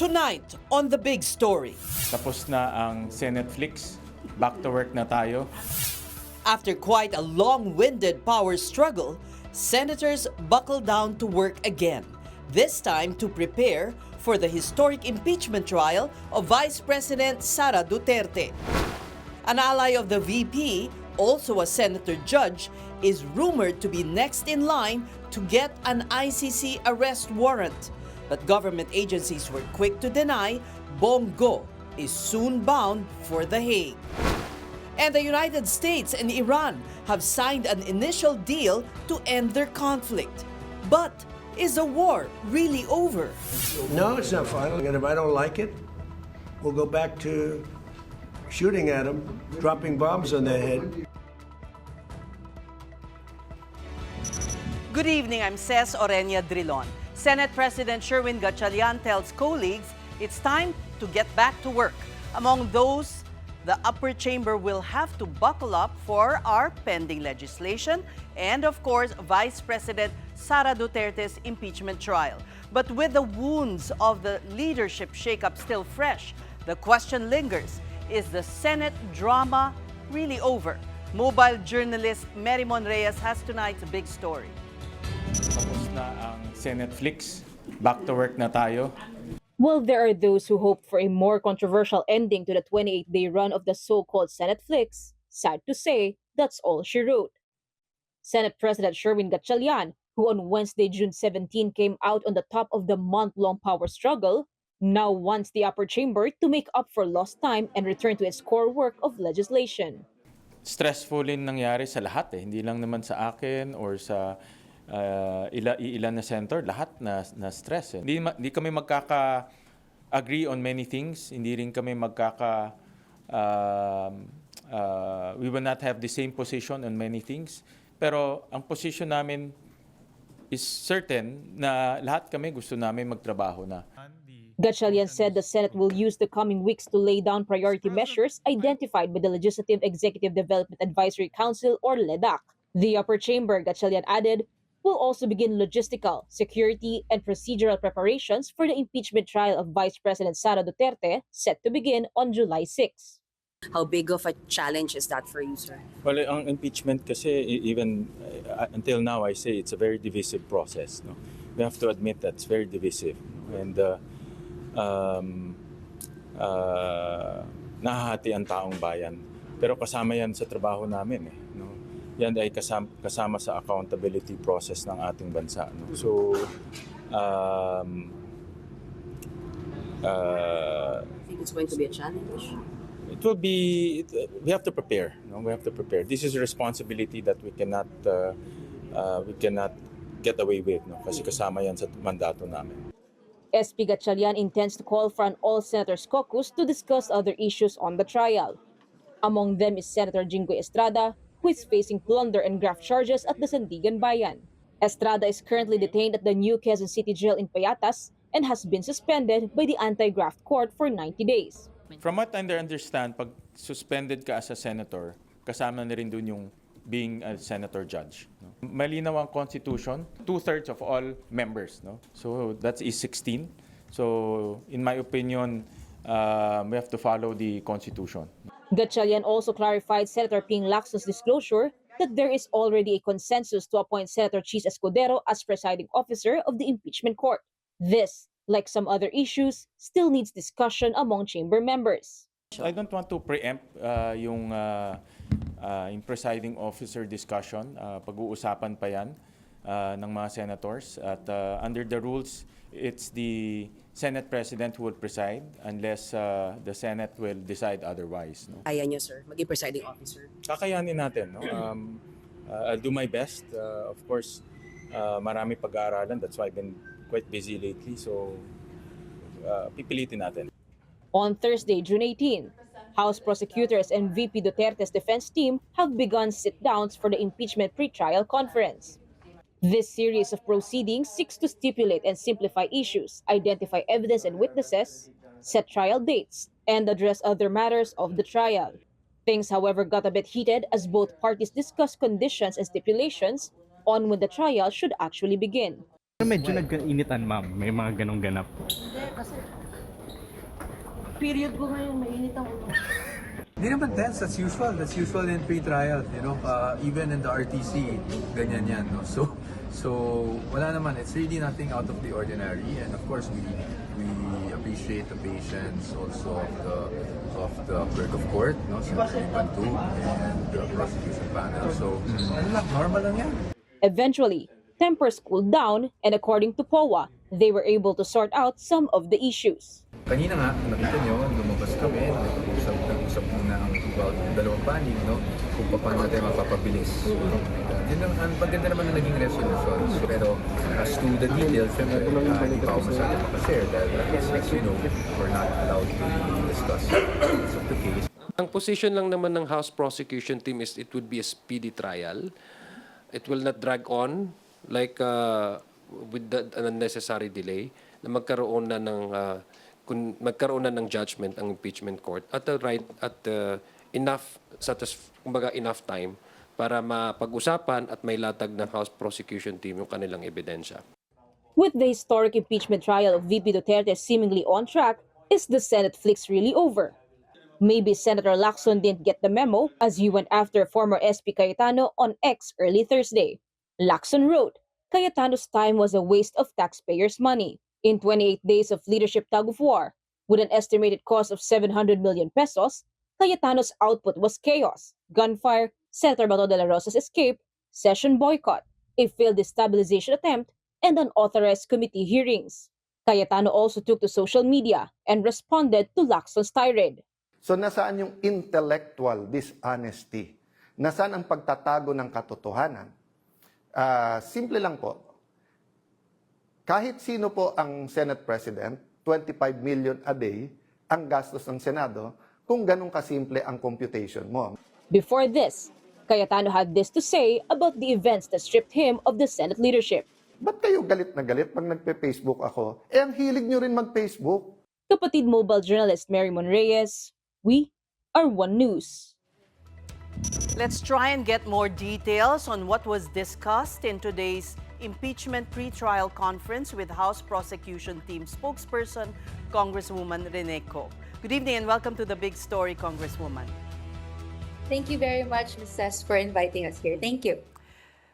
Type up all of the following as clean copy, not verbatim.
Tonight on The Big Story. Tapos na ang Senate-flix. Back to work na tayo. After quite a long-winded power struggle, senators buckle down to work again, this time to prepare for the historic impeachment trial of Vice President Sara Duterte. An ally of the VP, also a senator judge, is rumored to be next in line to get an ICC arrest warrant. But government agencies were quick to deny Bongo is soon bound for The Hague. And the United States and Iran have signed an initial deal to end their conflict. But is the war really over? No, it's not final. And if I don't like it, we'll go back to shooting at them, dropping bombs on their head. Good evening, I'm Ces Oreña-Drilon. Senate President Gatchalian tells colleagues it's time to get back to work. Among those, the upper chamber will have to buckle up for our pending legislation and, of course, Vice President Sara Duterte's impeachment trial. But with the wounds of the leadership shakeup still fresh, the question lingers, is the Senate drama really over? Mobile journalist Merimon Reyes has tonight's big story. Tapos na ang Senate-flix. Back to work na tayo. Well, there are those who hope for a more controversial ending to the 28-day run of the so-called Senate-flix. Sad to say, that's all she wrote. Senate President Gatchalian, who on Wednesday, June 17, came out on the top of the month-long power struggle, now wants the upper chamber to make up for lost time and return to its core work of legislation. Stressful din nangyari sa lahat hindi lang naman sa akin or sa ilan na senator, lahat na stress. Hindi kami magkaka-agree on many things, hindi rin kami we will not have the same position on many things. Pero ang position namin is certain na lahat kami gusto namin magtrabaho na. Gatchalian said the Senate will use the coming weeks to lay down priority measures identified by the Legislative Executive Development Advisory Council or LEDAC. The upper chamber, Gatchalian added, will also begin logistical, security, and procedural preparations for the impeachment trial of Vice President Sara Duterte, set to begin on July 6. How big of a challenge is that for you, sir? Well, ang impeachment kasi, even until now, I say it's a very divisive process. No? We have to admit that's very divisive. And nahahati ang taong bayan. Pero kasama yan sa trabaho namin. No? Yan ay kasama sa accountability process ng ating bansa. No? So, I think it's going to be a challenge. it will be. We have to prepare. No? We have to prepare. This is a responsibility that we cannot get away with. No? Kasi kasama yan sa mandato namin. SP Gatchalian intends to call for an all-senators caucus to discuss other issues on the trial. Among them is Senator Jinggoy Estrada, who is facing plunder and graft charges at the Sandigan Bayan. Estrada is currently detained at the New Quezon City Jail in Payatas and has been suspended by the anti-graft court for 90 days. From what I understand, pag suspended ka as a senator, kasama na rin dun yung being a senator judge. No? Malinaw ang constitution, 2/3 of all members. No? So that's E16. So in my opinion, we have to follow the constitution. Gatchalian also clarified Senator Ping Lacson's disclosure that there is already a consensus to appoint Senator Chis Escudero as presiding officer of the impeachment court. This, like some other issues, still needs discussion among chamber members. I don't want to preempt yung presiding officer discussion. Pag-uusapan pa yan ng mga senators. At under the rules, it's the Senate President who will preside unless the Senate will decide otherwise. No? Kaya niyo, sir, maging presiding officer? Kakayanin natin. No? I'll do my best. Of course, marami pag-aaralan. That's why I've been quite busy lately. So, pipilitin natin. On Thursday, June 18, House prosecutors and VP Duterte's defense team have begun sit-downs for the impeachment pre-trial conference. This series of proceedings seeks to stipulate and simplify issues, identify evidence and witnesses, set trial dates, and address other matters of the trial. Things, however, got a bit heated as both parties discussed conditions and stipulations on when the trial should actually begin. Medyo nagkainitan, ma'am. May mga ganong ganap. period ko ngayon, mainit ang ulo. Hindi naman tense, that's usual. That's usual in pre-trial, you know. Even in the RTC, ganyan yan, no? So wala naman. It's really nothing out of the ordinary. And of course, we appreciate the patience also of the clerk of court, no? Senator Ibantu and the prosecution panel. So, normal lang yan. Eventually, tempers cooled down and according to POA, they were able to sort out some of the issues. Kanina nga, nakita nyo, lumabas kami, nag-usap muna ang dalawang panig, no? Kung paano natin mapapabilis. Yun ang maganda naman na naging resolution. Pero as to the details, syempre, hindi pa ako masyado makashare dahil as you know, we're not allowed to really discuss the case. Ang position lang naman ng House Prosecution Team is it would be a speedy trial. It will not drag on like with the unnecessary delay na magkaroon na ng judgment ang impeachment court at enough enough time para mapag-usapan at may latag ng House Prosecution Team yung kanilang ebidensya. With the historic impeachment trial of VP Duterte seemingly on track, is the Senate-flix really over? Maybe Senator Lacson didn't get the memo as he went after former SP Cayetano on X early Thursday. Lacson wrote, Cayetano's time was a waste of taxpayers' money. In 28 days of leadership tug-of-war, with an estimated cost of 700 million pesos, Cayetano's output was chaos, gunfire, Senator Bato de la Rosa's escape, session boycott, a failed destabilization attempt, and unauthorized committee hearings. Cayetano also took to social media and responded to Lacson's tirade. So nasaan yung intellectual dishonesty? Nasaan ang pagtatago ng katotohanan? Simple lang po. Kahit sino po ang Senate President, 25 million a day ang gastos ng Senado kung ganun kasimple ang computation mo. Before this, Cayetano had this to say about the events that stripped him of the Senate leadership. Ba't kayo galit na galit pag nagpe-Facebook ako? Ang hilig nyo rin mag-Facebook. Kapatid Mobile journalist Mary Monreyes, we are One News. Let's try and get more details on what was discussed in today's impeachment pre-trial conference with House Prosecution Team spokesperson, Congresswoman Rene Co. Good evening and welcome to The Big Story, Congresswoman. Thank you very much, Ms. Cess, for inviting us here. Thank you.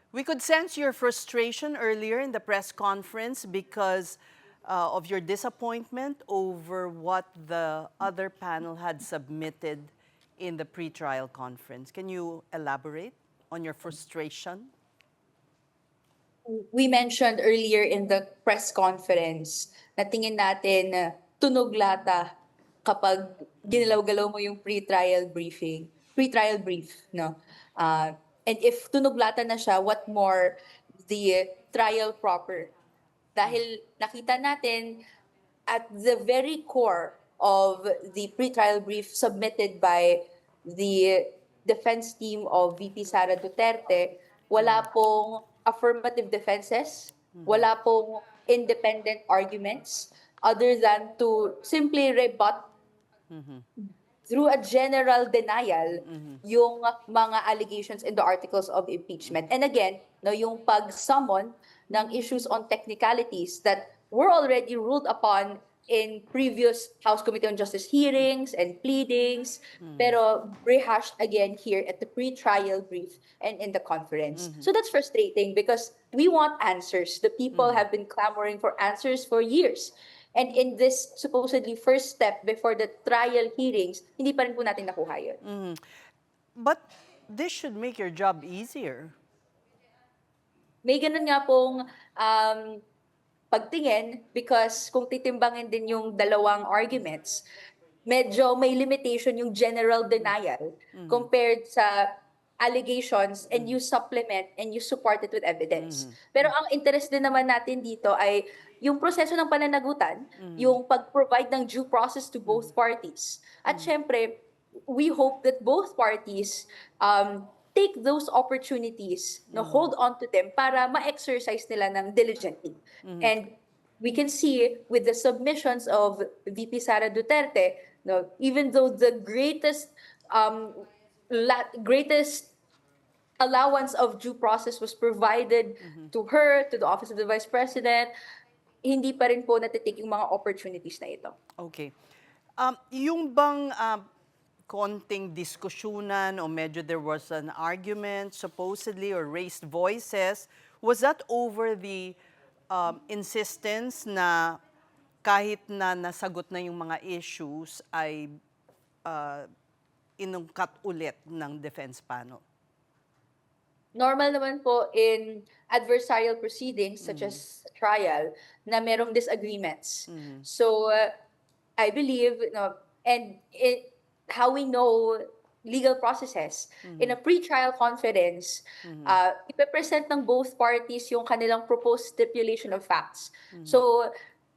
We could sense your frustration earlier in the press conference because of your disappointment over what the other panel had submitted in the pre-trial conference. Can you elaborate on your frustration? We mentioned earlier in the press conference na tingin natin tunog lata kapag ginalaw-galaw mo yung pre-trial brief, no? And if tunog lata na siya, what more the trial proper? Dahil nakita natin at the very core of the pre-trial brief submitted by the defense team of VP Sara Duterte, wala pong affirmative defenses, wala pong independent arguments other than to simply rebut through a general denial yung mga allegations in the articles of impeachment. And again, no, yung pag-summon ng issues on technicalities that were already ruled upon in previous House Committee on Justice hearings and pleadings, pero rehashed again here at the pre-trial brief and in the conference. So that's frustrating because we want answers. The people have been clamoring for answers for years. And in this supposedly first step before the trial hearings, hindi pa rin po natin nakuha yun. But this should make your job easier. May ganun nga pong pagtingin because kung titimbangin din yung dalawang arguments, medyo may limitation yung general denial compared sa allegations and you supplement and you support it with evidence. Pero ang interest din naman natin dito ay yung proseso ng pananagutan, yung pag-provide ng due process to both parties. At syempre, we hope that both parties take those opportunities, no, hold on to them para ma-exercise nila ng diligently. And we can see with the submissions of VP Sara Duterte, no, even though the greatest allowance of due process was provided to her, to the Office of the Vice President, hindi pa rin po natitake yung mga opportunities na ito. Okay. Yung bang konting diskusyunan o medyo there was an argument supposedly or raised voices, was that over the insistence na kahit na nasagot na yung mga issues ay inungkat ulit ng defense panel? Normal naman po in adversarial proceedings such as trial na merong disagreements. So I believe, and how we know legal processes, in a pre-trial conference, ipe-present ng both parties yung kanilang proposed stipulation of facts. So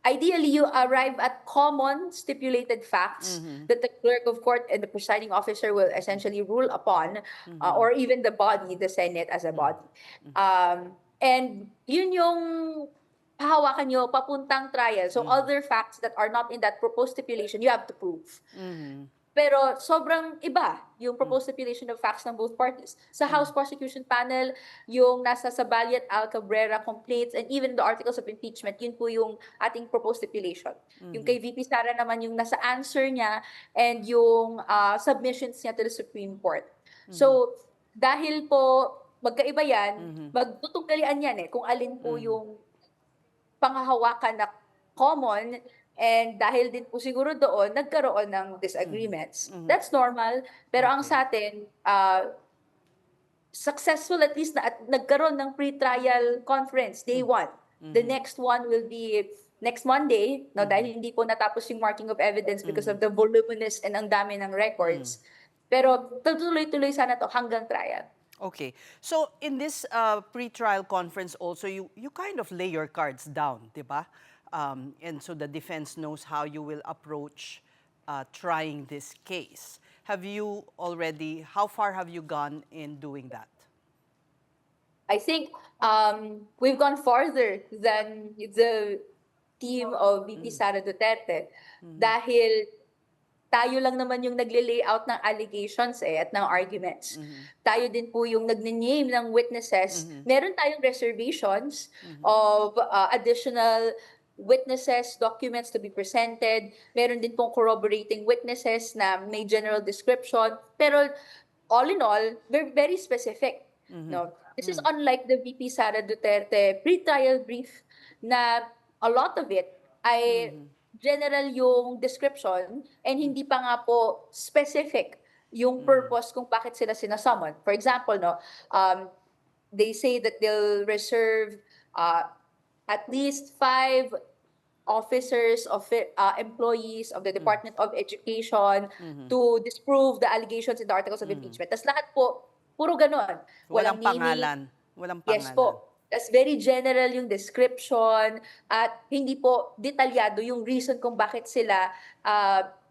ideally, you arrive at common stipulated facts that the clerk of court and the presiding officer will essentially rule upon, or even the body, the Senate as a body. And yun yung pahawakan nyo papuntang trial. So other facts that are not in that proposed stipulation, you have to prove. Pero sobrang iba yung proposed stipulation of facts ng both parties. Sa House Prosecution Panel, yung nasa Sabaliat Al-Cabrera complaints and even the articles of impeachment, yun po yung ating proposed stipulation. Yung kay VP Sara naman yung nasa answer niya and yung submissions niya to the Supreme Court. So, dahil po magkaiba yan, magtutugalian yan kung alin po yung panghahawakan na common. And dahil din po siguro doon, nagkaroon ng disagreements. That's normal. Pero ang sa atin, successful at least na at nagkaroon ng pre-trial conference, day 1. The next one will be next Monday, dahil hindi po natapos yung marking of evidence because of the voluminous and ang dami ng records. Pero tuloy-tuloy sana to hanggang trial. Okay. So in this pre-trial conference also, you kind of lay your cards down, di ba? And so the defense knows how you will approach trying this case. How far have you gone in doing that? I think we've gone farther than the team of VP Sara Duterte dahil tayo lang naman yung nagle-layout ng allegations at ng arguments. Tayo din po yung nagne-name ng witnesses. Meron tayong reservations of additional witnesses, documents to be presented. Meron din pong corroborating witnesses na may general description. Pero all in all, we're very specific. No? This is unlike the VP Sara Duterte pre-trial brief na a lot of it ay general yung description and hindi pa nga po specific yung purpose kung bakit sila sinasummon. For example, they say that they'll reserve at least 5 officers, employees of the Department of Education to disprove the allegations in the articles of impeachment. Tas lahat po, puro ganon. Walang pangalan. Walang pangalan. Yes po. Tas very general yung description at hindi po detalyado yung reason kung bakit sila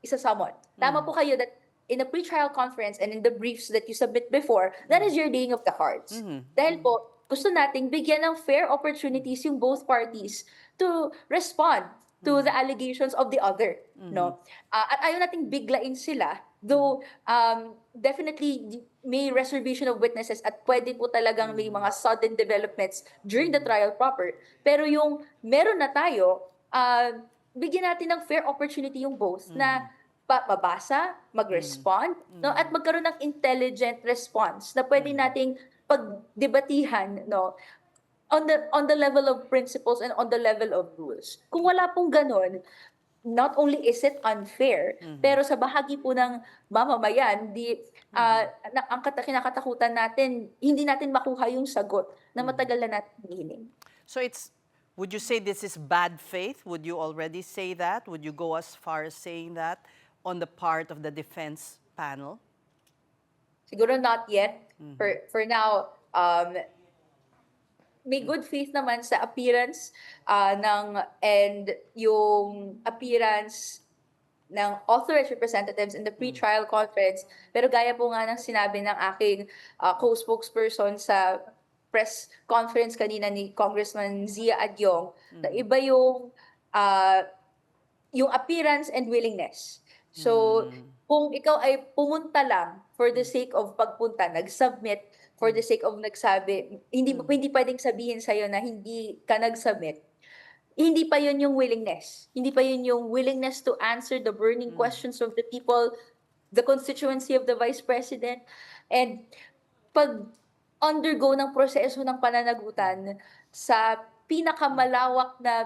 isasummon. Tama po kayo that in a pre-trial conference and in the briefs that you submit before, that is your laying of the cards. Dahil po, gusto nating bigyan ng fair opportunities yung both parties to respond to the allegations of the other. No? At ayaw nating biglain sila, though definitely may reservation of witnesses at pwede po talagang may mga sudden developments during the trial proper. Pero yung meron na tayo, bigyan natin ng fair opportunity yung both na mabasa, mag-respond, no? At magkaroon ng intelligent response na pwede nating pagdebatihan, no, on the level of principles and on the level of rules. Kung wala pong ganon, not only is it unfair, pero sa bahagi po ng mamamayan, ang kinakatakutan natin, hindi natin makuha yung sagot na matagal na natin hinihiling. So would you say this is bad faith? Would you already say that? Would you go as far as saying that on the part of the defense panel? Siguro not yet. For now, may good faith naman sa appearance and yung appearance ng authorized representatives in the pre-trial conference. Pero gaya po nga ng sinabi ng aking co-spokesperson sa press conference kanina ni Congressman Zia Adyong, na iba yung appearance and willingness. So, kung ikaw ay pumunta lang for the sake of pagpunta, nag-submit for the sake of nagsabi, hindi pwedeng sabihin sa'yo na hindi ka nag-submit. hindi pa yun yung willingness. Hindi pa yun yung willingness to answer the burning questions of the people, the constituency of the Vice President. And pag-undergo ng proseso ng pananagutan sa pinakamalawak na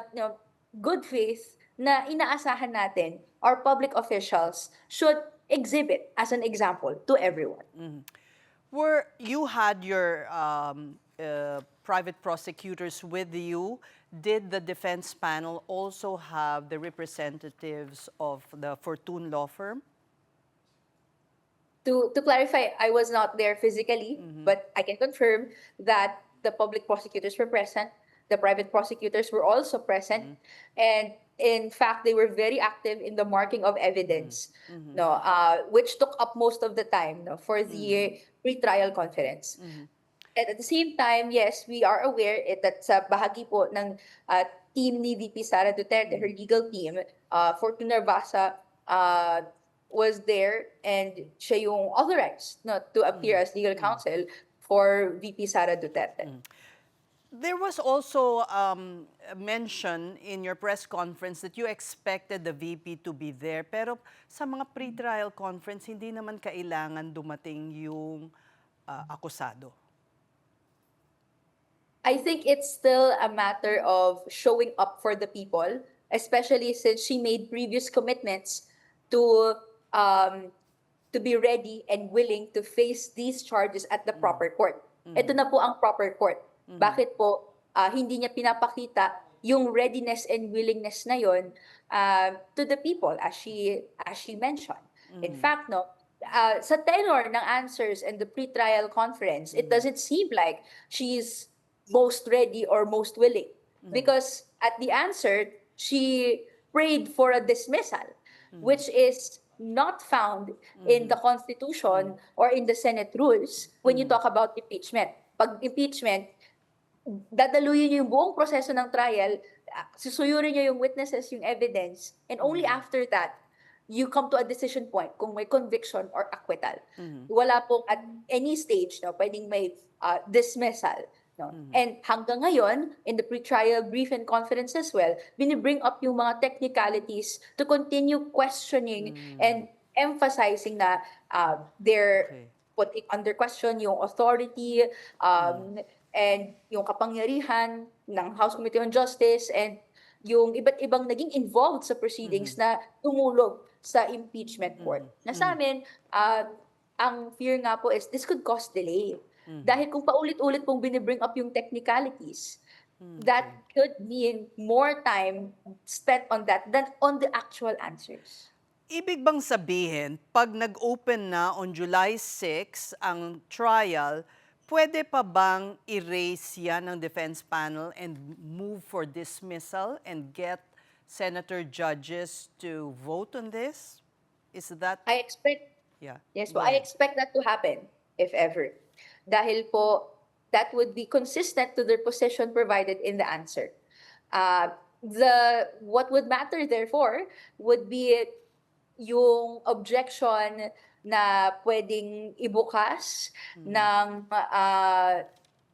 good faith na inaasahan natin, our public officials should exhibit as an example to everyone. Were you had your private prosecutors with you? Did the defense panel also have the representatives of the Fortune law firm? To clarify, I was not there physically, but I can confirm that the public prosecutors were present. The private prosecutors were also present. And in fact, they were very active in the marking of evidence, which took up most of the time for the pre-trial conference. And at the same time, yes, we are aware that sa bahagi po ng team ni VP Sara Duterte, her legal team, Fortune Narvasa was there, and siya yung authorized to appear as legal counsel for VP Sara Duterte. There was also mention in your press conference that you expected the VP to be there, pero sa mga pre-trial conference, hindi naman kailangan dumating yung akusado. I think it's still a matter of showing up for the people, especially since she made previous commitments to be ready and willing to face these charges at the proper court. Ito na po ang proper court. Bakit po hindi niya pinapakita yung readiness and willingness na yon to the people as she mentioned? In fact, sa tenor ng answers and the pre-trial conference, it doesn't seem like she's most ready or most willing. Because at the answer, she prayed for a dismissal, which is not found in the Constitution or in the Senate rules when you talk about impeachment. Pag impeachment, dadaluyin niyo yung buong proseso ng trial, susuyurin niyo yung witnesses, yung evidence, and only after that, you come to a decision point kung may conviction or acquittal. Wala pong at any stage pwedeng may dismissal. And hanggang ngayon, in the pre-trial brief and conference as well, binibring up yung mga technicalities to continue questioning and emphasizing na they're putting under question yung authority and yung kapangyarihan ng House Committee on Justice and yung iba't ibang naging involved sa proceedings na tumulog sa impeachment court. Na sa amin, ang fear nga po is this could cause delay. Dahil kung paulit-ulit pong binibring up yung technicalities, that could mean more time spent on that than on the actual answers. Ibig bang sabihin, pag nag-open na on July 6 ang trial, pwede pa bang erase yan ng defense panel and move for dismissal and get senator judges to vote on this? Is that... I expect, yes po, I expect that to happen, if ever. Dahil po, that would be consistent to their position provided in the answer. What would matter, therefore, would be yung objection na pwedeng ibukas ng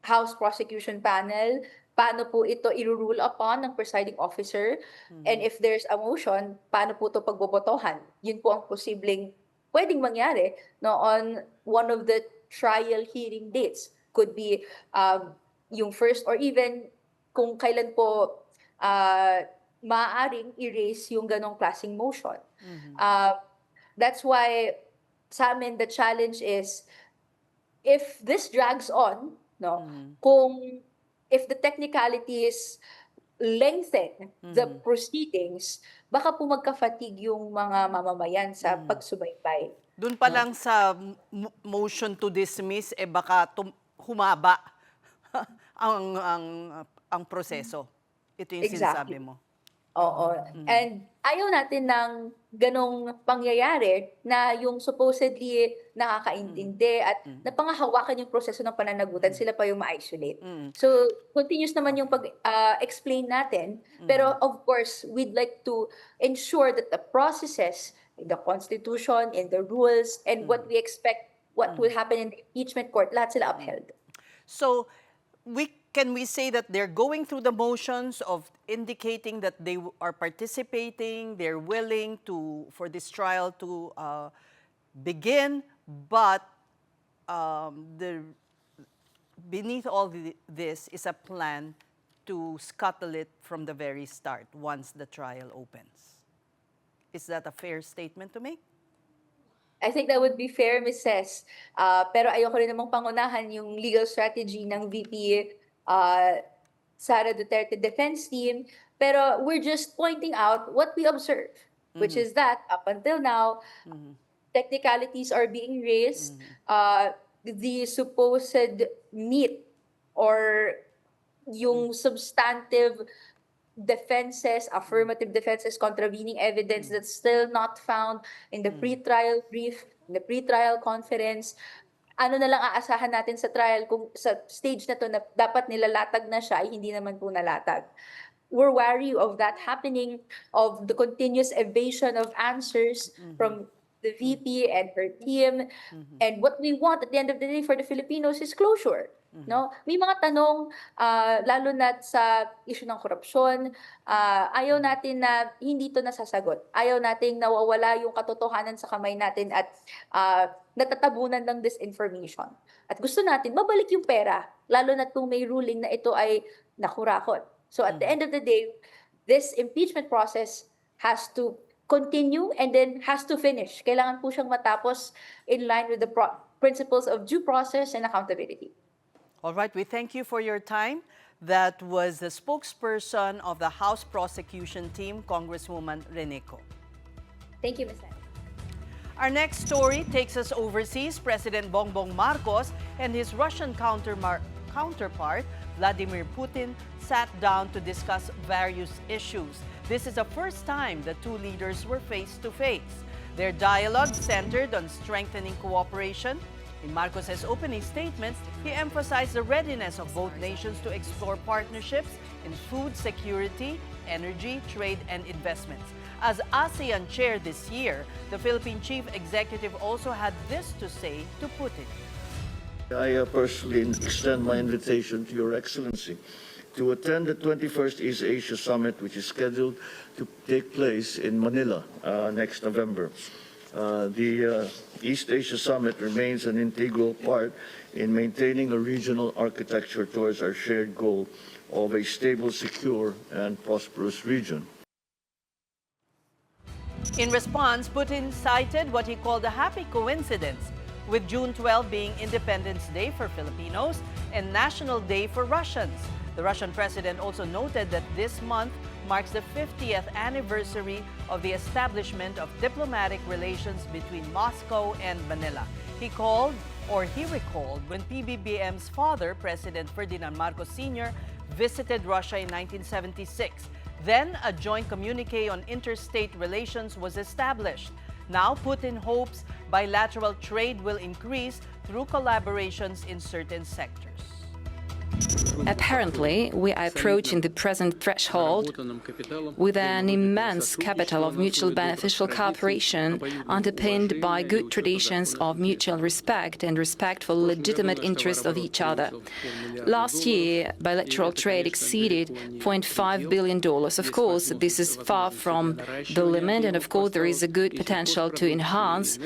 House Prosecution Panel, paano po ito i-rule upon ng presiding officer, and if there's a motion, paano po ito pagbobotohan. Yun po ang posibleng pwedeng mangyari on one of the trial hearing dates. Could be yung first or even kung kailan po maaaring erase yung ganong klaseng motion. That's why sa amin the challenge is if this drags on, kung if the technicalities lengthen the proceedings, baka po magka-fatigue yung mga mamamayan sa pagsubaybay. Doon pa lang sa motion to dismiss, baka humaba ang proseso. Ito yung sinasabi mo. Oo. And ayaw natin ng ganong pangyayari na yung supposedly nakakaintindi at napangahawakan yung proseso ng pananagutan, sila pa yung ma-isolate. So, continuous naman yung pag-explain natin. Pero of course, we'd like to ensure that the processes, the Constitution, and the rules, and what we expect, what will happen in the impeachment court, lahat sila upheld. So, we can we say that they're going through the motions of indicating that they are participating, they're willing for this trial to begin, but beneath all this is a plan to scuttle it from the very start once the trial opens? Is that a fair statement to make? I think that would be fair, Ms. Ces. Pero ayoko rin namang pangunahan yung legal strategy ng VP Sara Duterte defense team. Pero we're just pointing out what we observe, which is that up until now, technicalities are being raised. The supposed meat or yung substantive defenses, affirmative defenses, contravening evidence that's still not found in the pre-trial brief, in the pre-trial conference. Ano na lang aasahan natin sa trial kung sa stage na to na dapat nilalatag na siya, ay hindi naman po nalatag. We're wary of that happening, of the continuous evasion of answers from the VP and her team. And what we want at the end of the day for the Filipinos is closure. No, may mga tanong lalo na sa issue ng korupsyon, ayaw natin na hindi to nasasagot. Ayaw nating nawawala yung katotohanan sa kamay natin at natatabunan ng disinformation. At gusto natin mabalik yung pera, lalo na kung may ruling na ito ay nakurakot. So at the end of the day, this impeachment process has to continue and then has to finish. Kailangan po siyang matapos in line with the principles of due process and accountability. All right, we thank you for your time. That was the spokesperson of the House Prosecution Team, Congresswoman Reneco. Thank you, Ms. Sen. Our next story takes us overseas. President Bongbong Marcos and his Russian counterpart, Vladimir Putin, sat down to discuss various issues. This is the first time the two leaders were face to face. Their dialogue centered on strengthening cooperation. In Marcos's opening statements, he emphasized the readiness of both nations to explore partnerships in food security, energy, trade, and investments. As ASEAN chair this year, the Philippine chief executive also had this to say to Putin. I personally extend my invitation to Your Excellency to attend the 21st East Asia Summit, which is scheduled to take place in Manila next November. The East Asia Summit remains an integral part in maintaining a regional architecture towards our shared goal of a stable, secure, and prosperous region. In response, Putin cited what he called a happy coincidence, with June 12 being Independence Day for Filipinos and National Day for Russians. The Russian president also noted that this month marks the 50th anniversary of the establishment of diplomatic relations between Moscow and Manila. He recalled when PBBM's father, President Ferdinand Marcos Sr., visited Russia in 1976. Then a joint communique on interstate relations was established. Now Putin hopes bilateral trade will increase through collaborations in certain sectors. Apparently, we are approaching the present threshold with an immense capital of mutual beneficial cooperation underpinned by good traditions of mutual respect and respect for legitimate interests of each other. Last year, bilateral trade exceeded $0.5 billion. Of course, this is far from the limit, and of course, there is a good potential to enhance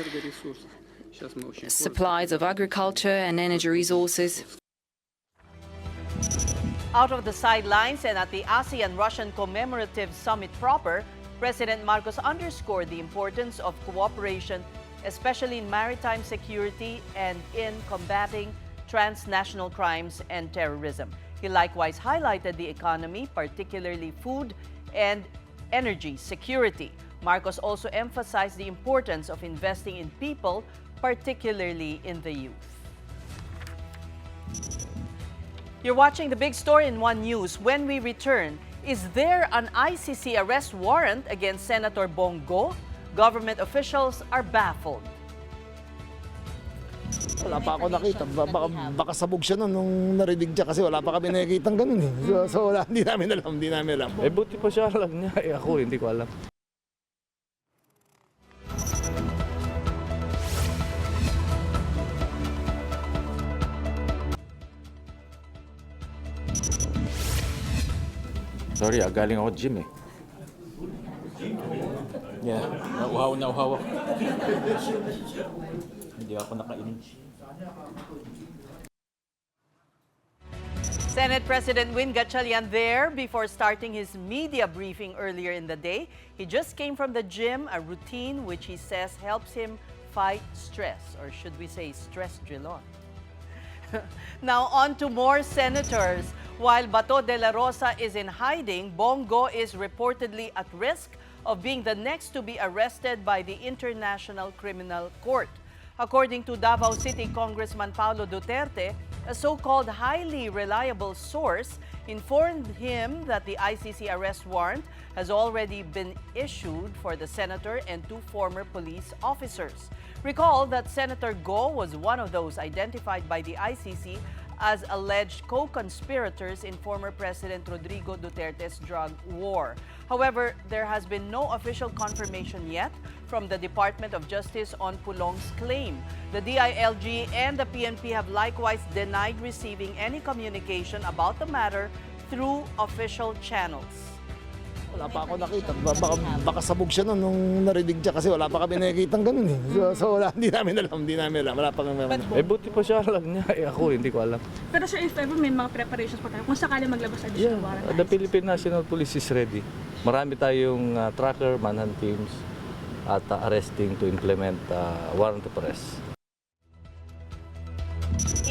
supplies of agriculture and energy resources. Out of the sidelines and at the ASEAN-Russian Commemorative Summit proper, President Marcos underscored the importance of cooperation, especially in maritime security and in combating transnational crimes and terrorism. He likewise highlighted the economy, particularly food and energy security. Marcos also emphasized the importance of investing in people, particularly in the youth. You're watching The Big Story in One News. When we return, is there an ICC arrest warrant against Senator Bongo? Government officials are baffled. Wala pa ako nakita. Baka sabog siya nung narinig niya kasi wala pa kami nakikitang ganun eh. So wala, hindi namin alam. Eh buti pa siya alam niya. Ako hindi ko alam. Sorry, galing ako gym eh. Yeah, nauhaw na uhaw ako. Hindi ako nakainom. Senate President Gatchalian there before starting his media briefing earlier in the day. He just came from the gym, a routine which he says helps him fight stress, or should we say stress-drilon. Now on to more senators. While Bato de la Rosa is in hiding, Bongo is reportedly at risk of being the next to be arrested by the International Criminal Court. According to Davao City Congressman Paulo Duterte, a so-called highly reliable source informed him that the ICC arrest warrant has already been issued for the senator and 2 former police officers. Recall that Senator Go was one of those identified by the ICC as alleged co-conspirators in former President Rodrigo Duterte's drug war. However, there has been no official confirmation yet from the Department of Justice on Pulong's claim. The DILG and the PNP have likewise denied receiving any communication about the matter through official channels. Wala pa ako nakita. Baka sabog siya nung narinig siya kasi wala pa kami nakikitang ganun eh. So wala, hindi namin alam. Wala pa kami. Buti pa siya alam niya. Ako, hindi ko alam. Pero sir, if ever may mga preparations pa tayo, kung sakali maglabas additional warrant? The Philippine National Police is ready. Marami tayong tracker, manhunt teams, at arresting to implement warrant of arrest.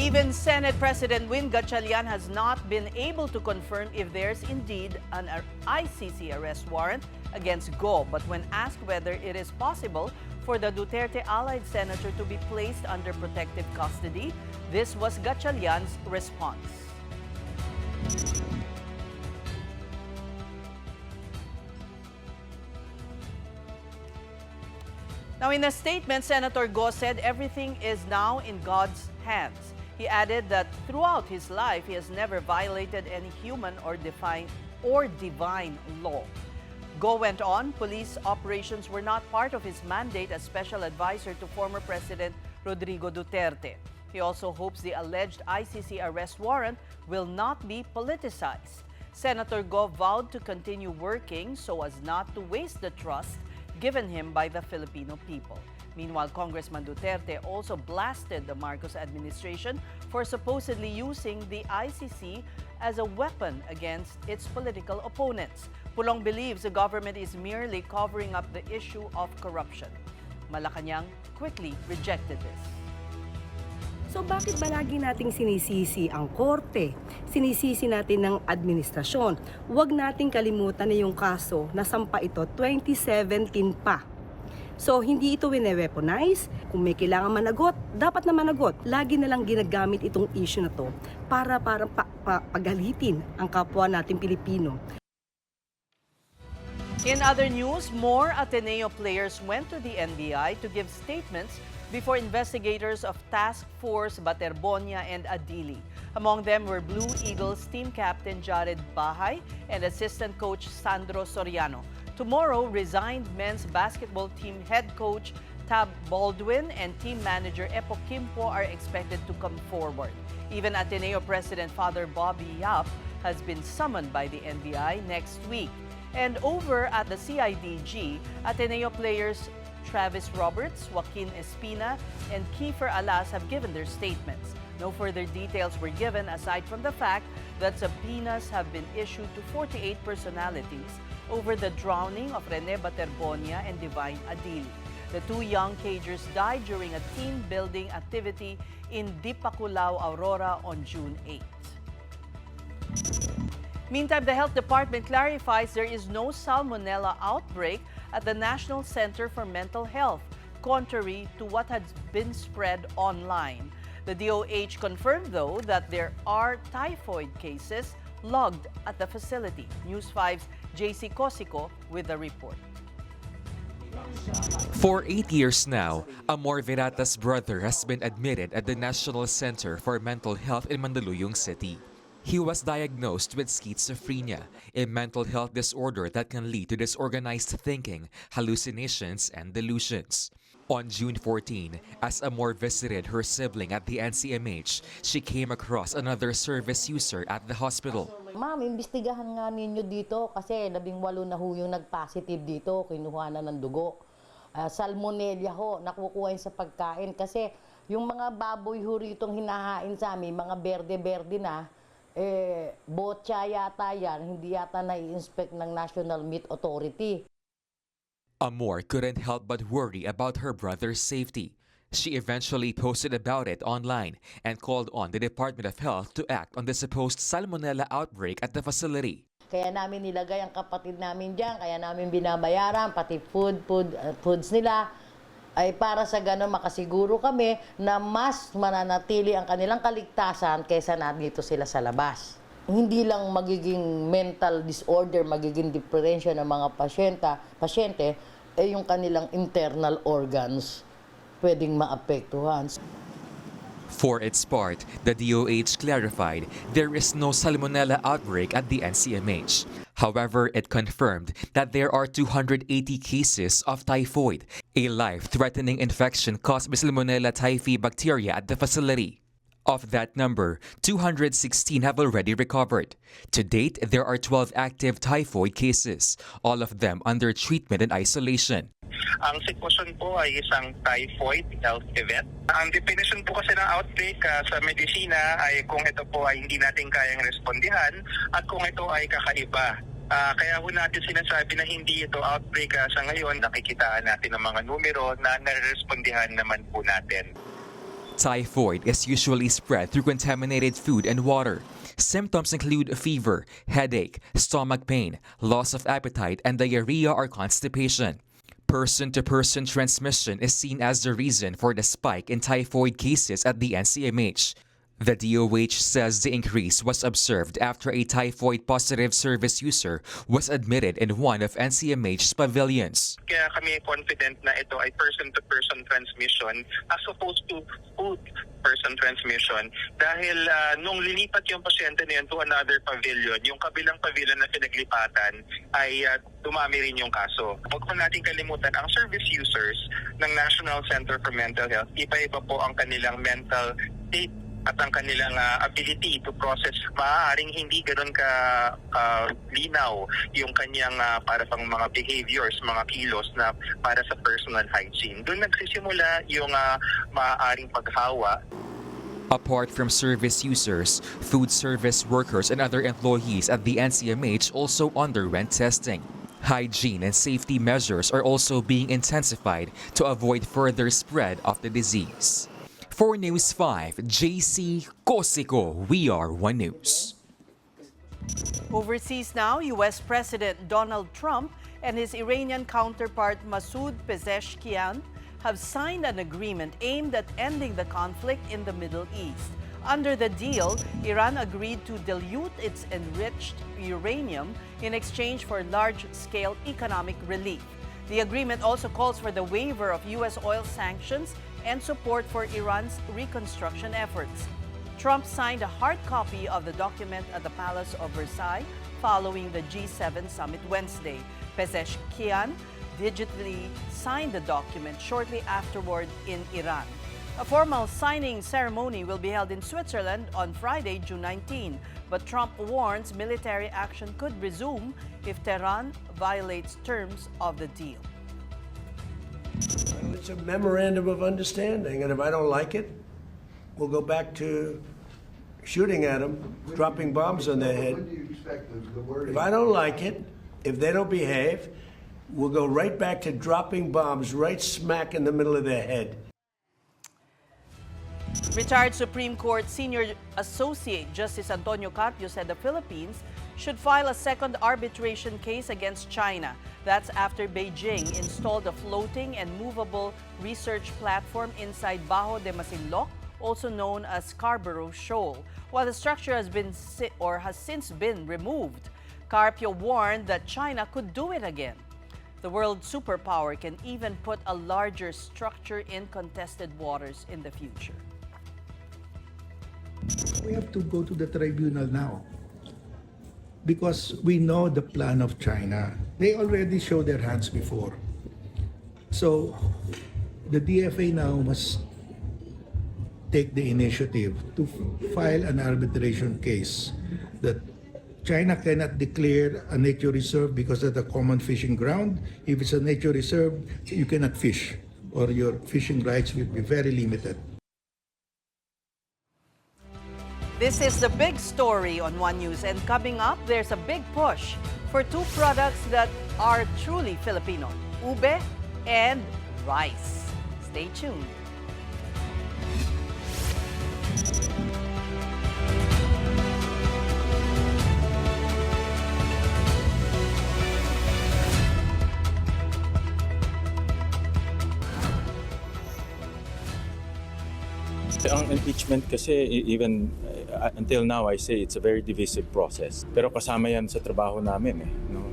Even Senate President Gatchalian has not been able to confirm if there's indeed an ICC arrest warrant against Go. But when asked whether it is possible for the Duterte allied senator to be placed under protective custody, this was Gatchalian's response. Now, in a statement, Senator Go said everything is now in God's hands. He added that throughout his life, he has never violated any human or divine law. Go went on, police operations were not part of his mandate as special advisor to former President Rodrigo Duterte. He also hopes the alleged ICC arrest warrant will not be politicized. Senator Go vowed to continue working so as not to waste the trust given him by the Filipino people. Meanwhile, Congressman Duterte also blasted the Marcos administration for supposedly using the ICC as a weapon against its political opponents. Pulong believes the government is merely covering up the issue of corruption. Malacanang quickly rejected this. So bakit ba lagi nating sinisisi ang korte? Sinisisi natin ng administrasyon. Huwag nating kalimutan na yung kaso na sampa ito 2017 pa. So hindi ito wine-weaponize. Kung may kailangan managot, dapat na managot. Lagi na lang ginagamit itong issue na to para pagalitin ang kapwa nating Pilipino. In other news, more Ateneo players went to the NBI to give statements before investigators of Task Force Baterbonia and Adili. Among them were Blue Eagles team captain Jared Bahay and assistant coach Sandro Soriano. Tomorrow, resigned men's basketball team head coach Tab Baldwin and team manager Epo Kimpo are expected to come forward. Even Ateneo President Father Bobby Yap has been summoned by the NBI next week. And over at the CIDG, Ateneo players Travis Roberts, Joaquin Espina, and Kiefer Alas have given their statements. No further details were given aside from the fact that subpoenas have been issued to 48 personalities over the drowning of Rene Baterbonia and Divine Adili. The 2 young cagers died during a team-building activity in Dipaculao, Aurora on June 8. Meantime, the Health Department clarifies there is no salmonella outbreak at the National Center for Mental Health, contrary to what has been spread online. The DOH confirmed, though, that there are typhoid cases logged at the facility. News 5's JC Cosico with the report. For 8 years now, Amor Verata's brother has been admitted at the National Center for Mental Health in Mandaluyong City. He was diagnosed with schizophrenia, a mental health disorder that can lead to disorganized thinking, hallucinations, and delusions. On June 14, as Amor visited her sibling at the NCMH, she came across another service user at the hospital. Ma'am, imbestigahan nga ninyo dito kasi 18 na ho yung nag-positive dito, kinuha na ng dugo. Salmonella ho, nakukuha yun sa pagkain kasi yung mga baboy ho ritong hinahain sa amin, mga berde-berde na, botya yata yan, hindi yata na-i-inspect ng National Meat Authority. Amor couldn't help but worry about her brother's safety. She eventually posted about it online and called on the Department of Health to act on the supposed salmonella outbreak at the facility. Kaya namin nilagay ang kapatid namin dyan, kaya namin binabayaran, pati foods nila, ay para sa gano'n makasiguro kami na mas mananatili ang kanilang kaligtasan kaysa nandito sila sa labas. Hindi lang magiging mental disorder, magiging diferensya ng mga pasyente, yung kanilang internal organs pwedeng maapektuhan. For its part, the DOH clarified there is no salmonella outbreak at the NCMH. However, it confirmed that there are 280 cases of typhoid, a life-threatening infection caused by Salmonella typhi bacteria at the facility. Of that number, 216 have already recovered. To date, there are 12 active typhoid cases, all of them under treatment and isolation. Ang sitwasyon po ay isang typhoid health event. Ang definition po kasi ng outbreak sa medisina ay kung ito po ay hindi natin kayang respondihan at kung ito ay kakaiba. Kaya po natin sinasabi na hindi ito outbreak sa ngayon. Nakikitaan natin ang mga numero na nare-respondihan naman po natin. Typhoid is usually spread through contaminated food and water. Symptoms include fever, headache, stomach pain, loss of appetite, and diarrhea or constipation. Person-to-person transmission is seen as the reason for the spike in typhoid cases at the NCMH. The DOH says the increase was observed after a typhoid-positive service user was admitted in one of NCMH's pavilions. Kaya kami confident na ito ay person-to-person transmission as opposed to food-person transmission dahil nung lilipat yung pasyente na yun to another pavilion, yung kabilang pavilion na pinaglipatan ay dumami rin yung kaso. Huwag po natin kalimutan, ang service users ng National Center for Mental Health, iba-iba po ang kanilang mental state at ang kanilang ability to process, maaaring hindi ganoon ka linaw yung kanyang para pang mga behaviors, mga kilos na para sa personal hygiene. Doon nagsisimula yung maaaring paghawa. Apart from service users, food service workers and other employees at the NCMH also underwent testing. Hygiene and safety measures are also being intensified to avoid further spread of the disease. For News 5, JC Cosico, we are One News. Overseas now, U.S. President Donald Trump and his Iranian counterpart Masoud Pezeshkian have signed an agreement aimed at ending the conflict in the Middle East. Under the deal, Iran agreed to dilute its enriched uranium in exchange for large-scale economic relief. The agreement also calls for the waiver of U.S. oil sanctions and support for Iran's reconstruction efforts. Trump signed a hard copy of the document at the Palace of Versailles following the G7 summit Wednesday. Pezeshkian digitally signed the document shortly afterward in Iran. A formal signing ceremony will be held in Switzerland on Friday, June 19, but Trump warns military action could resume if Tehran violates terms of the deal. It's a memorandum of understanding, and if I don't like it, we'll go back to shooting at them, dropping bombs on their head. If I don't like it, if they don't behave, we'll go right back to dropping bombs right smack in the middle of their head. Retired Supreme Court Senior Associate Justice Antonio Carpio said the Philippines should file a second arbitration case against China. That's after Beijing installed a floating and movable research platform inside Bajo de Masinloc, also known as Scarborough Shoal. While the structure has since been removed, Carpio warned that China could do it again. The world superpower can even put a larger structure in contested waters in the future. We have to go to the tribunal now because we know the plan of China. They already showed their hands before. So the DFA now must take the initiative to file an arbitration case that China cannot declare a nature reserve because of the common fishing ground. If it's a nature reserve, you cannot fish, or your fishing rights will be very limited. This is the big story on One News, and coming up, there's a big push for two products that are truly Filipino, ube and rice. Stay tuned. Ang impeachment kasi, even until now, I say it's a very divisive process. Pero kasama yan sa trabaho namin. No?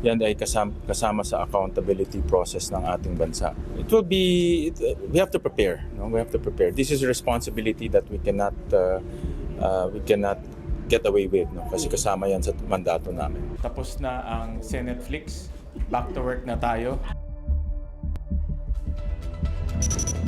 Yan ay kasama sa accountability process ng ating bansa. It will be, we have to prepare. No? We have to prepare. This is a responsibility that we cannot get away with. No? Kasi kasama yan sa mandato namin. Tapos na ang Senate-flix. Back to work na tayo.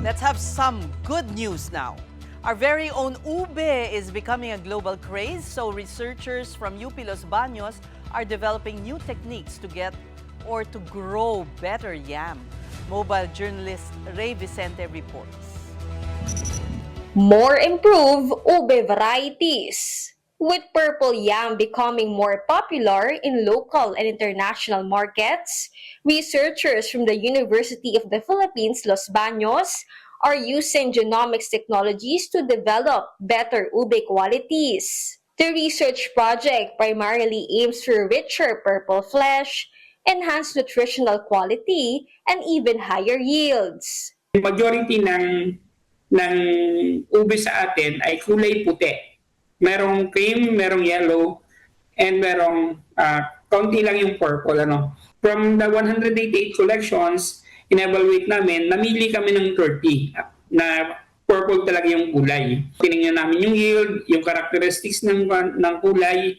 Let's have some good news now. Our very own ube is becoming a global craze, so researchers from UP Los Baños are developing new techniques to get or to grow better yam. Mobile journalist Ray Vicente reports. More improved ube varieties. With purple yam becoming more popular in local and international markets, researchers from the University of the Philippines, Los Baños, are using genomics technologies to develop better ube qualities. The research project primarily aims for richer purple flesh, enhanced nutritional quality, and even higher yields. Majority ng ube sa atin ay kulay puti. Merong cream, merong yellow, and merong kaunti lang yung purple. From the 188 collections, in-evaluate namin, namili kami ng 30 na purple talaga yung kulay. Tinignan namin yung yield, yung characteristics ng kulay,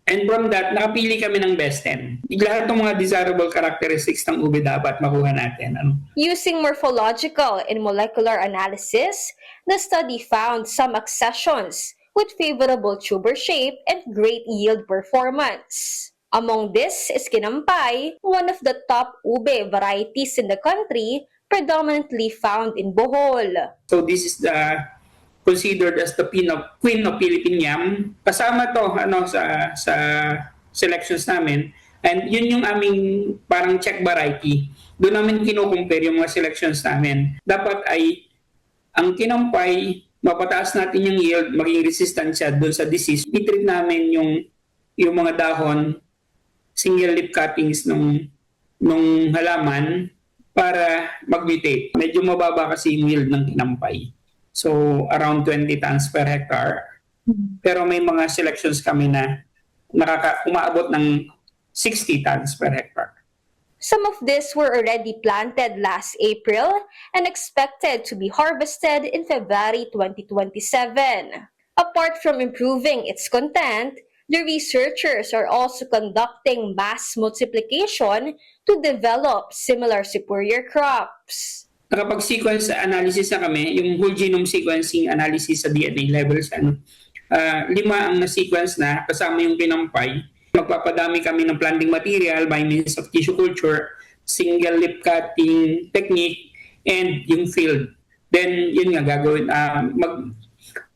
and from that, nakapili kami ng best 10. Lahat ng mga desirable characteristics ng ube dapat makuha natin. Using morphological and molecular analysis, the study found some accessions with favorable tuber shape and great yield performance. Among this is Kinampay, one of the top ube varieties in the country, predominantly found in Bohol. So this is considered as the queen of Philippine yam. Kasama to sa selections namin, and yun yung aming parang check variety. Doon namin kino-compare yung mga selections namin. Dapat ay ang Kinampay, mapataas natin yung yield, maging resistant siya doon sa disease. I-treat namin yung mga dahon, single leaf cuttings nung halaman para mag-mutate. Medyo mababa kasi yung yield ng Kinampay. So, around 20 tons per hectare. Pero may mga selections kami na umaabot ng 60 tons per hectare. Some of these were already planted last April and expected to be harvested in February 2027. Apart from improving its content, the researchers are also conducting mass multiplication to develop similar superior crops. Nakapag-sequence analysis na kami, yung whole genome sequencing analysis sa DNA levels, 5 ang na-sequence na kasama yung Kinampay. Magpapadami kami ng planting material by means of tissue culture, single leaf cutting technique, and yung field. Then, yun nga, gagawin,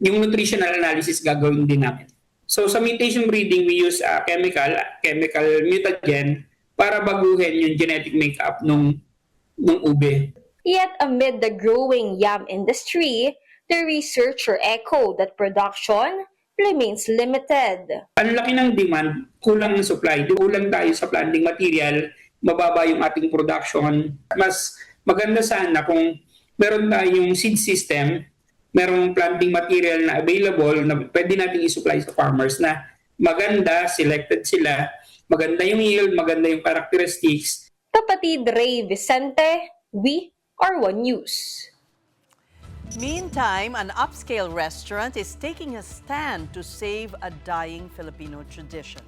yung nutritional analysis gagawin din namin. So sa mutation breeding, we use chemical mutagen para baguhin yung genetic makeup ng ube. Yet amid the growing yam industry, the researcher echoed that production remains limited. Ang laki ng demand, kulang ng supply. Kulang tayo sa planting material, mababa yung ating production. Mas maganda sana kung meron tayong seed system, merong planting material na available na pwede natin i-supply sa farmers na maganda, selected sila, maganda yung yield, maganda yung characteristics. Kapatid Ray Vicente, we are One News. Meantime, an upscale restaurant is taking a stand to save a dying Filipino tradition.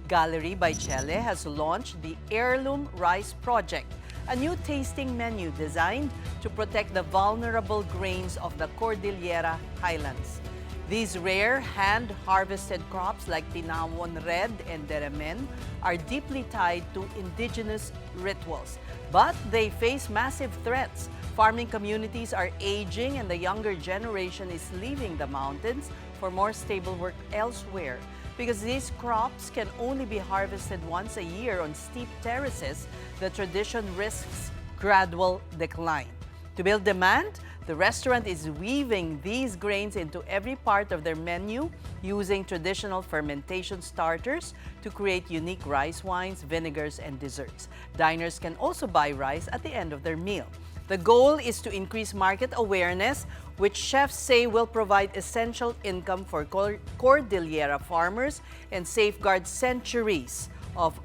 Gallery by Chele has launched the Heirloom Rice Project, a new tasting menu designed to protect the vulnerable grains of the Cordillera Highlands. These rare hand-harvested crops like tinawon red and deremen are deeply tied to indigenous rituals. But they face massive threats. Farming communities are aging and the younger generation is leaving the mountains for more stable work elsewhere. Because these crops can only be harvested once a year on steep terraces, the tradition risks gradual decline. To build demand, the restaurant is weaving these grains into every part of their menu using traditional fermentation starters to create unique rice wines, vinegars, and desserts. Diners can also buy rice at the end of their meal. The goal is to increase market awareness, which chefs say will provide essential income for Cordillera farmers and safeguard centuries of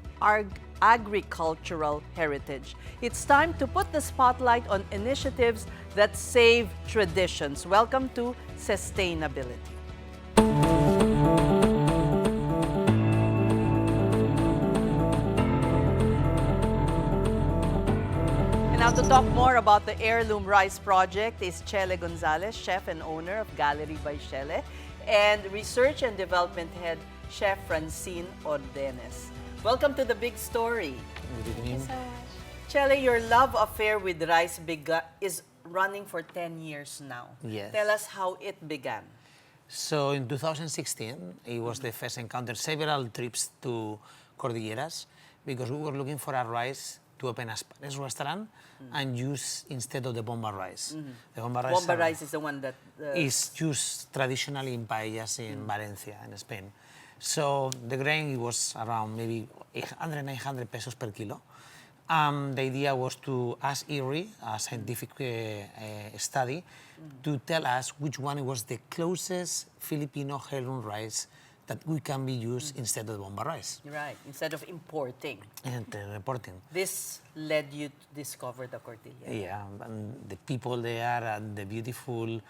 agricultural heritage. It's time to put the spotlight on initiatives that save traditions. Welcome to Sustainability. And now to talk more about the Heirloom Rice Project is Chele Gonzalez, chef and owner of Gallery by Chele, and Research and Development Head, Chef Francine Ordenes. Welcome to The Big Story. Good evening. Thank you so much. Chele, your love affair with rice is running for 10 years now. Yes. Tell us how it began. So in 2016, it was the first encounter, several trips to Cordilleras, because we were looking for a rice to open a Spanish restaurant and use instead of the bomba rice. The Bomba rice is the one that... is used traditionally in paellas in Valencia, in Spain. So the grain was around maybe 800, 900 pesos per kilo. The idea was to ask IRRI, a scientific study, to tell us which one was the closest Filipino heirloom rice that we can be used instead of bomba rice. Right, instead of importing. And reporting. This led you to discover the Cordillera. Yeah, and the people there and the beautiful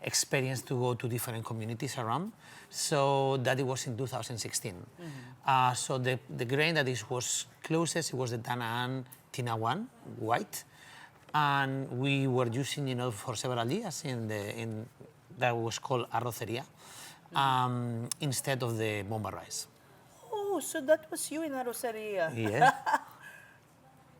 experience to go to different communities around. So that it was in 2016. So the grain that was closest, it was the Danaan Tinawan, white. And we were using, for several years that was called arroceria, instead of the bomba rice. Oh, so that was you in arroceria. Yeah.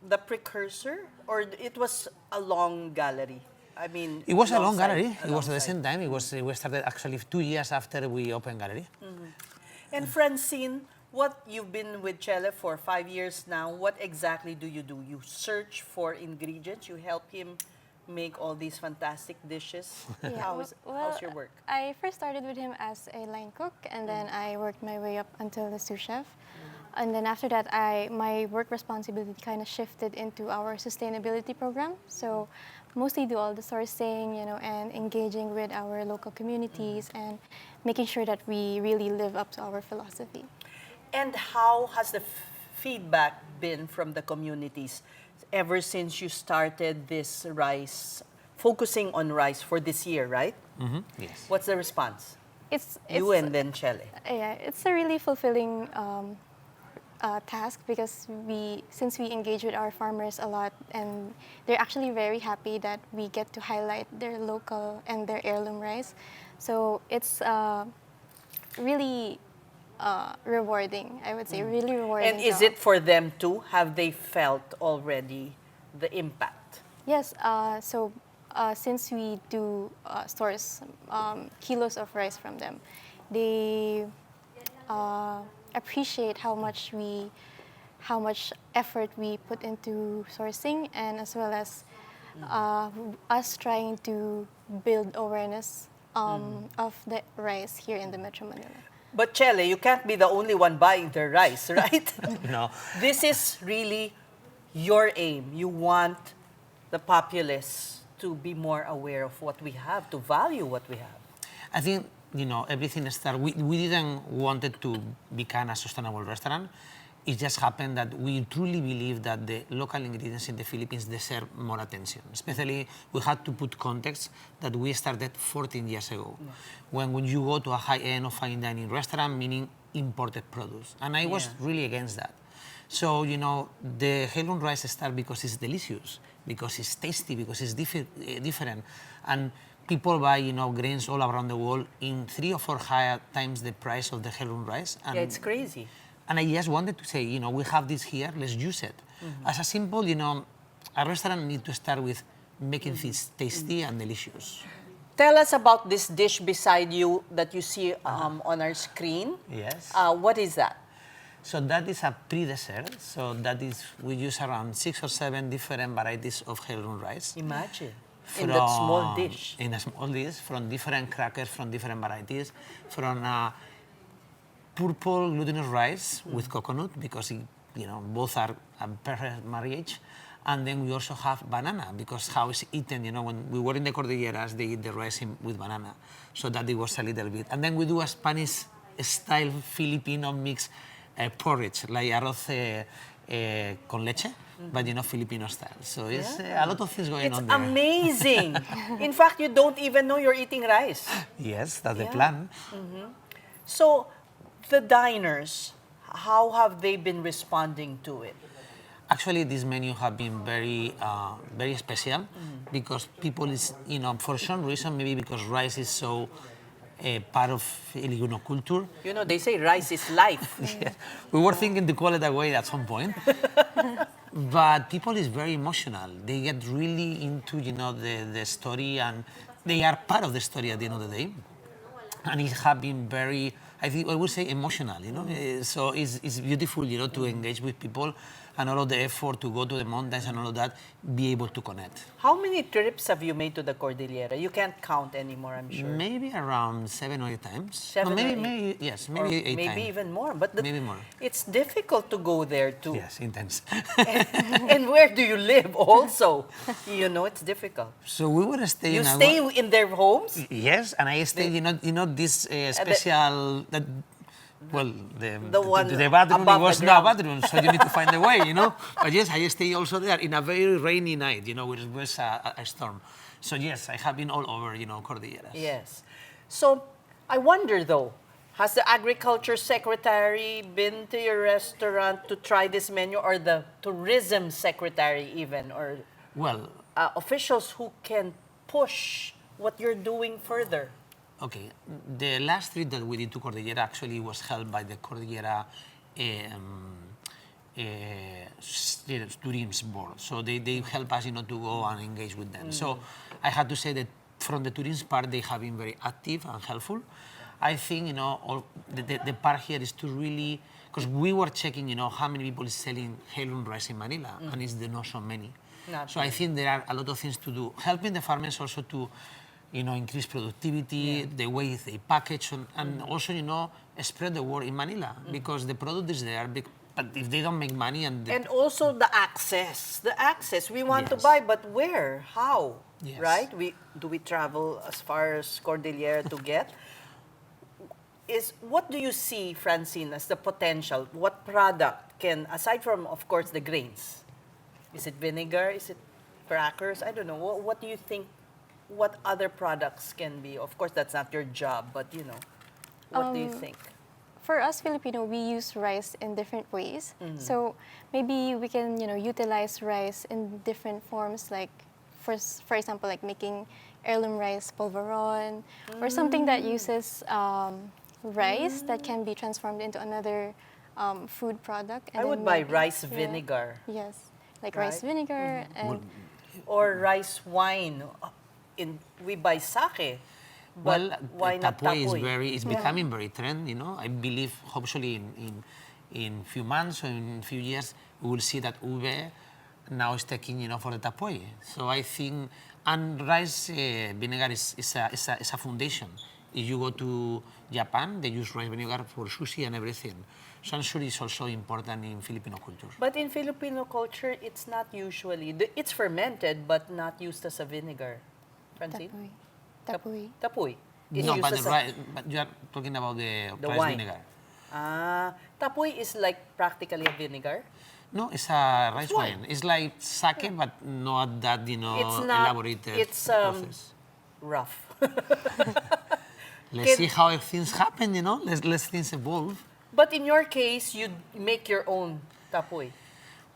The precursor? Or it was a long gallery? I mean, it was a long gallery. It was at the same time. We started actually 2 years after we opened gallery. And Francine, you've been with Chele for 5 years now. What exactly do? You search for ingredients. You help him make all these fantastic dishes. Yeah. How's your work? I first started with him as a line cook, and then I worked my way up until the sous chef. And then after that, my work responsibility kind of shifted into our sustainability program. So mostly do all the sourcing, and engaging with our local communities and making sure that we really live up to our philosophy. And how has the feedback been from the communities ever since you started this rice, focusing on rice for this year, right? Yes. What's the response? It's and then Chele. Yeah, it's a really fulfilling task because since we engage with our farmers a lot, and they're actually very happy that we get to highlight their local and their heirloom rice. So it's really rewarding, I would say, really rewarding. And is it for them too? Have they felt already the impact? Yes, so since we do source kilos of rice from them, they appreciate how much effort we put into sourcing, and as well as us trying to build awareness of the rice here in the Metro Manila. But Chele, you can't be the only one buying their rice, right? No. This is really your aim. You want the populace to be more aware of what we have, to value what we have. I think everything started. We didn't want it to become a sustainable restaurant. It just happened that we truly believe that the local ingredients in the Philippines deserve more attention. Especially, we had to put context that we started 14 years ago. When you go to a high-end or fine dining restaurant, meaning imported produce. And I was really against that. So, the heirloom rice started because it's delicious, because it's tasty, because it's different. And people buy, grains all around the world in 3 or 4 higher times the price of the Heirloom rice. And, Yeah, it's crazy. And I just wanted to say, we have this here, let's use it. As a simple, a restaurant needs to start with making things tasty and delicious. Tell us about this dish beside you that you see on our screen. Yes. What is that? So that is a pre-dessert. So that is, we use around 6 or 7 different varieties of Heirloom rice. Imagine. In that small dish. In a small dish, from different crackers, from different varieties, from purple glutinous rice with coconut, because both are a perfect marriage. And then we also have banana, because how it's eaten, when we were in the Cordilleras, they eat the rice with banana. So that it was a little bit. And then we do a Spanish-style Filipino mix porridge, like arroz con leche, but Filipino style. So it's a lot of things going on there. It's amazing. In fact, you don't even know you're eating rice. Yes, that's the plan. So, the diners, how have they been responding to it? Actually, this menu have been very, very special because people is, for some reason, maybe because rice is so part of Filipino culture. They say rice is life. Yes. We were thinking to call it that way at some point. But people is very emotional. They get really into, the story, and they are part of the story at the end of the day. And it has been very, I would say, emotional, So it's beautiful, to engage with people, and all of the effort to go to the mountains and all of that, be able to connect. How many trips have you made to the Cordillera? You can't count anymore, I'm sure. Maybe around 7 or 8 times. 7 no, or maybe 8 times. Maybe even more. But maybe more. It's difficult to go there too. Yes, intense. And where do you live also? It's difficult. So we were staying. You stay in their homes? Yes, and I stayed, this special... the bathroom was no bathroom, so you need to find a way, But yes, I stay also there in a very rainy night, which was a storm. So yes, I have been all over, Cordilleras. Yes. So I wonder though, has the Agriculture Secretary been to your restaurant to try this menu, or the Tourism Secretary even, or officials who can push what you're doing further? Okay, the last trip that we did to Cordillera actually was held by the Cordillera Tourism Board. So they help us, to go and engage with them. So I had to say that from the tourism part, they have been very active and helpful. I think, the part here is to really, because we were checking, how many people is selling Heirloom rice in Manila, and it's not so many. So I think there are a lot of things to do. Helping the farmers also to, increase productivity, the way they package, and also, spread the word in Manila, because the product is there, but if they don't make money and also the access, we want to buy, but where, how, right? Do we travel as far as Cordillera to get? What do you see, Francine, as the potential? What product can, aside from, of course, the grains, is it vinegar, is it crackers? I don't know. What do you think? What other products can be? Of course, that's not your job, but what do you think? For us Filipino, we use rice in different ways. So maybe we can, utilize rice in different forms, like for example, like making heirloom rice polvoron, or something that uses rice that can be transformed into another food product. And I would buy rice vinegar. Yes, like rice vinegar and or rice wine. We buy sake, but why not tapoy? It's becoming very trend, I believe, hopefully in few months or in few years, we will see that ube now is taking, for the tapoy. So I think, and rice vinegar is a foundation. If you go to Japan, they use rice vinegar for sushi and everything. So I'm sure it's also important in Filipino culture. But in Filipino culture, it's not usually, it's fermented, but not used as a vinegar. Francine? Tapoy. Tapoy. No, but you are talking about the rice wine. vinegar. Tapoy is like practically a vinegar? No, it's a rice wine. It's like sake, but not that, elaborated process. Rough. Let's see how things happen, Let's things evolve. But in your case, you make your own tapoy.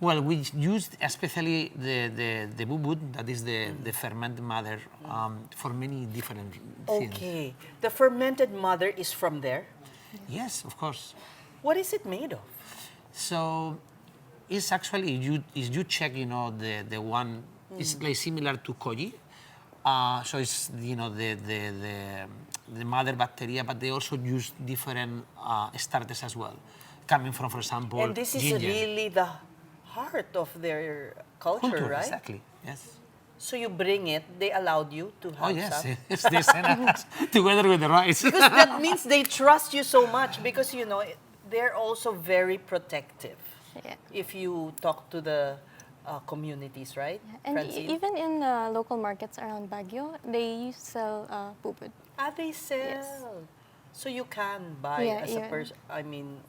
Well, we used especially the bubud, that is the fermented mother, for many different things. Okay. The fermented mother is from there? Yes, of course. What is it made of? So it's actually, you check, the one, it's like similar to koji. So it's, the mother bacteria, but they also use different starters as well, coming from, for example, And this is ginger. really the heart of their culture, right? Exactly, yes. So you bring it, they allowed you to have Oh, yes, some? yes, they send us together with the rice. Because that means they trust you so much because, they're also very protective. Yeah. If you talk to the communities, right? And Francine? even in local markets around Baguio, they sell bubud. They sell. Yes. So you can buy Yeah, as yeah. a person,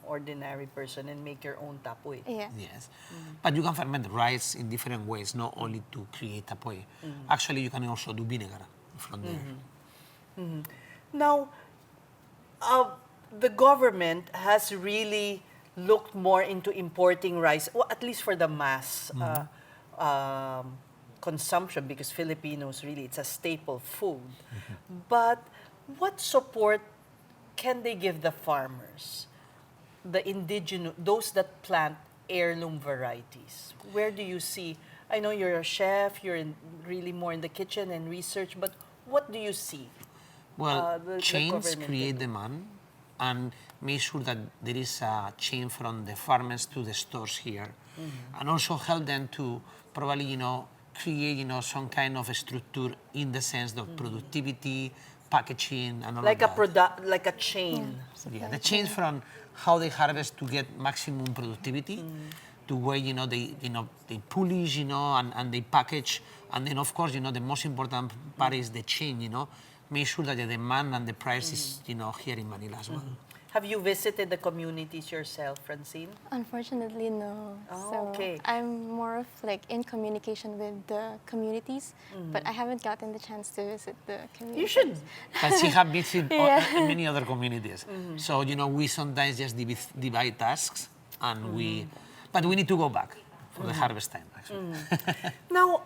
ordinary person and make your own tapoy. Yeah. Yes, but you can ferment rice in different ways, not only to create tapoy. Actually, you can also do vinegar from there. Now, the government has really looked more into importing rice, well, at least for the mass consumption, because Filipinos really, it's a staple food. But what support can they give the farmers, the indigenous, those that plant heirloom varieties? Where do you see? I know you're a chef, you're really more in the kitchen and research, but what do you see? Well, the chains government create demand and make sure that there is a chain from the farmers to the stores here, and also help them to probably, create, some kind of a structure in the sense of productivity, packaging, and all Like of that. like a chain. Yeah, the change from how they harvest to get maximum productivity to where they polish, and they package, and then of course the most important part is the chain. Make sure that the demand and the price is here in Manila as well. Have you visited the communities yourself, Francine? Unfortunately, no. Oh, So okay. I'm more of like in communication with the communities, but I haven't gotten the chance to visit the communities. You should. But she have visited Yeah. many other communities. So we sometimes just divide tasks, and but we need to go back for the harvest time. Actually. Now,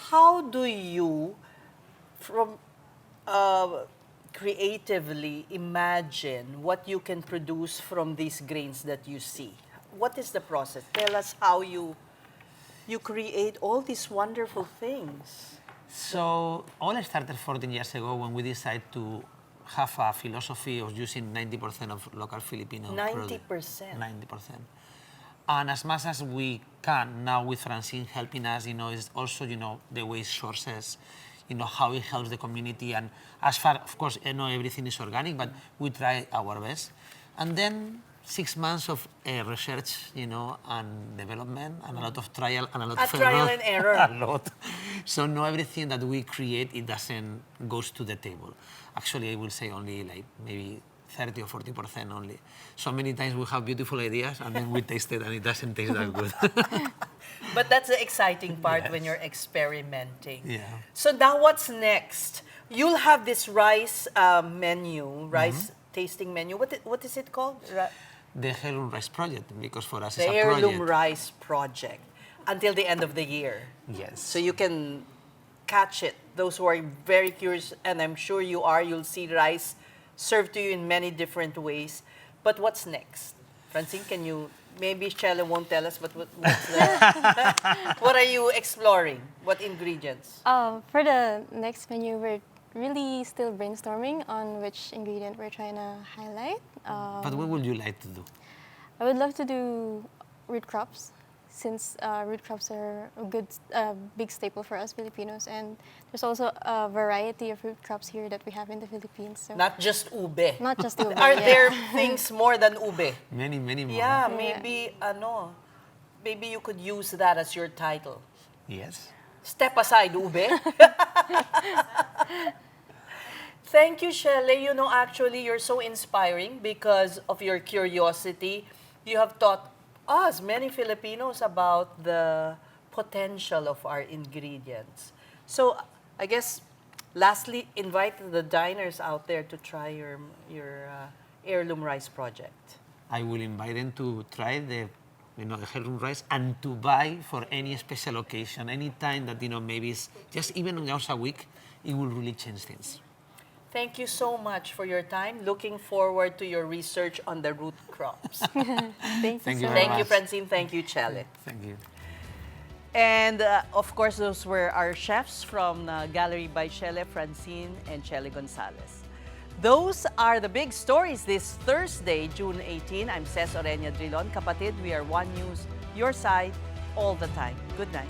how do you, from creatively imagine what you can produce from these grains that you see? What is the process? Tell us how you create all these wonderful things. So all started 14 years ago when we decided to have a philosophy of using 90% of local Filipino 90%? 90%. And as much as we can, now with Francine helping us, is also, the way sources, how it helps the community. And as far, of course, I know everything is organic, but we try our best. And then 6 months of research, and development, and a lot of trial and a lot of trial and error. A lot. So not everything that we create, it doesn't goes to the table. Actually, I will say only like maybe 30 or 40% only. So many times we have beautiful ideas and then we taste it and it doesn't taste that good. But that's the exciting part when you're experimenting. Yeah. So now what's next? You'll have this rice menu, rice tasting menu. What is it called? The Heirloom Rice Project, because for us The it's a Heirloom project. Rice Project until the end of the year. Yes. So you can catch it. Those who are very curious, and I'm sure you are, you'll see rice served to you in many different ways. But what's next? Francine, can you, maybe Shella won't tell us, but what's next? What are you exploring? What ingredients? For the next menu, we're really still brainstorming on which ingredient we're trying to highlight. But what would you like to do? I would love to do root crops, since root crops are a good, big staple for us Filipinos, and there's also a variety of root crops here that we have in the Philippines. So Not just ube. Not just ube. Are yeah. there things more than ube? Many, many more. Yeah, maybe maybe you could use that as your title. Yes. Step aside, ube. Thank you, Shelley. Actually, you're so inspiring because of your curiosity. You have taught us, many Filipinos, about the potential of our ingredients. So, I guess, lastly, invite the diners out there to try your Heirloom Rice Project. I will invite them to try the the heirloom rice, and to buy for any special occasion, any time that, maybe it's just even just a week, it will really change things. Thank you so much for your time. Looking forward to your research on the root crops. Thank you. Thank you, Francine. Thank you, Chele. Thank you. And of course, those were our chefs from Gallery by Chele, Francine, and Chele Gonzalez. Those are the big stories this Thursday, June 18. I'm Ces Oreña-Drilon. Kapatid, we are One News, your side, all the time. Good night.